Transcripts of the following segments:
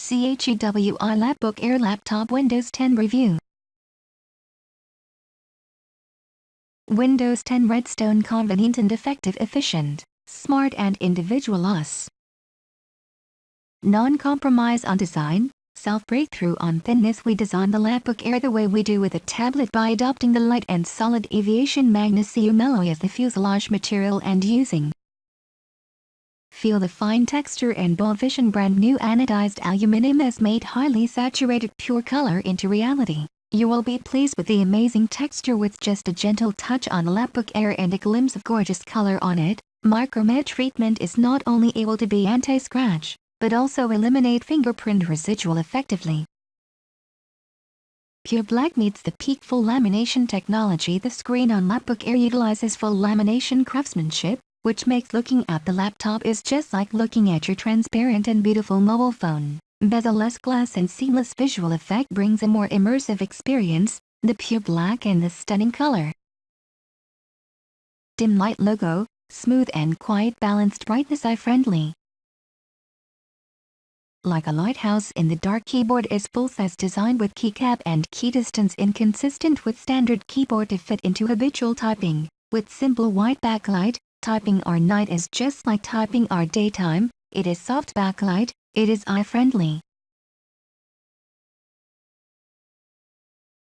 CHUWI LapBook Air Laptop Windows 10 Review. Windows 10 Redstone convenient and effective, efficient, smart and individualous. Non-compromise on design, self-breakthrough on thinness. We designed the LapBook Air the way we do with a tablet by adopting the light and solid aviation magnesium alloy as the fuselage material and using. Feel the fine texture and bold vision. Brand new anodized aluminum has made highly saturated pure color into reality. You will be pleased with the amazing texture with just a gentle touch on the LapBook Air and a glimpse of gorgeous color on it. Micromatte treatment is not only able to be anti-scratch, but also eliminate fingerprint residual effectively. Pure black meets the peak full lamination technology. The screen on LapBook Air utilizes full lamination craftsmanship, which makes looking at the laptop is just like looking at your transparent and beautiful mobile phone. Bezel-less glass and seamless visual effect brings a more immersive experience. The pure black and the stunning color. Dim light logo, smooth and quiet, balanced brightness, eye-friendly. Like a lighthouse in the dark. Keyboard is full-size, designed with keycap and key distance inconsistent with standard keyboard to fit into habitual typing. With simple white backlight, typing our night is just like typing our daytime. It is soft backlight, it is eye-friendly.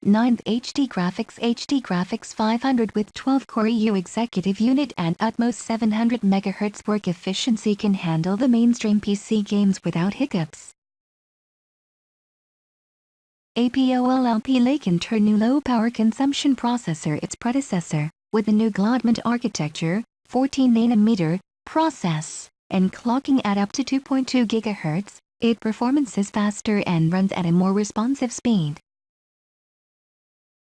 9th HD graphics 500 with 12-core EU executive unit and utmost 700 MHz work efficiency, can handle the mainstream PC games without hiccups. APOLLP Lake Turn new low power consumption processor, its predecessor, with a new Gladman architecture, 14nm process, and clocking at up to 2.2 GHz, it performance is faster and runs at a more responsive speed.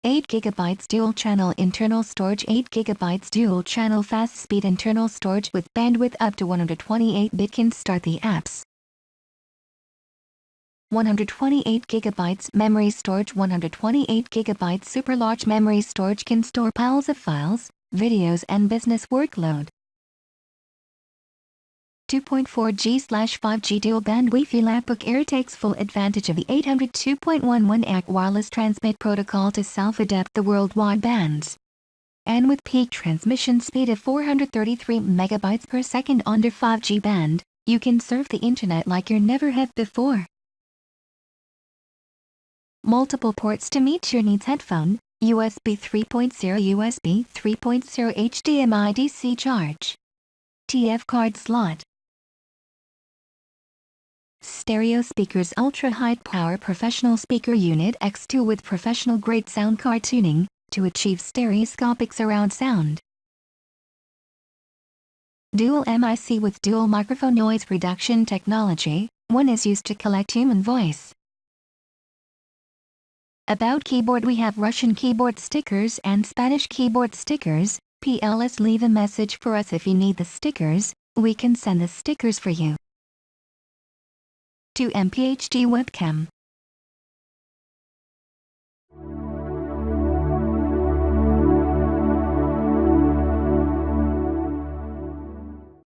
8 GB dual-channel internal storage. 8 GB dual-channel fast-speed internal storage with bandwidth up to 128-bit can start the apps. 128 GB memory storage. 128 GB super large memory storage can store piles of files, videos and business workload. 2.4G/5G dual-band Wi-Fi. LapBook Air takes full advantage of the 802.11ac wireless transmit protocol to self-adapt the worldwide bands. And with peak transmission speed of 433 MB per second on the 5G band, you can surf the internet like you never have before. Multiple ports to meet your needs. Headphone, USB 3.0, USB 3.0, HDMI DC charge, TF card slot. Stereo speakers, ultra-high power professional speaker unit X2 with professional-grade sound card tuning to achieve stereoscopic surround sound. Dual MIC with dual microphone noise reduction technology. One is used to collect human voice. About keyboard, we have Russian keyboard stickers and Spanish keyboard stickers. PLS, leave a message for us if you need the stickers, we can send the stickers for you. 2MP HD webcam.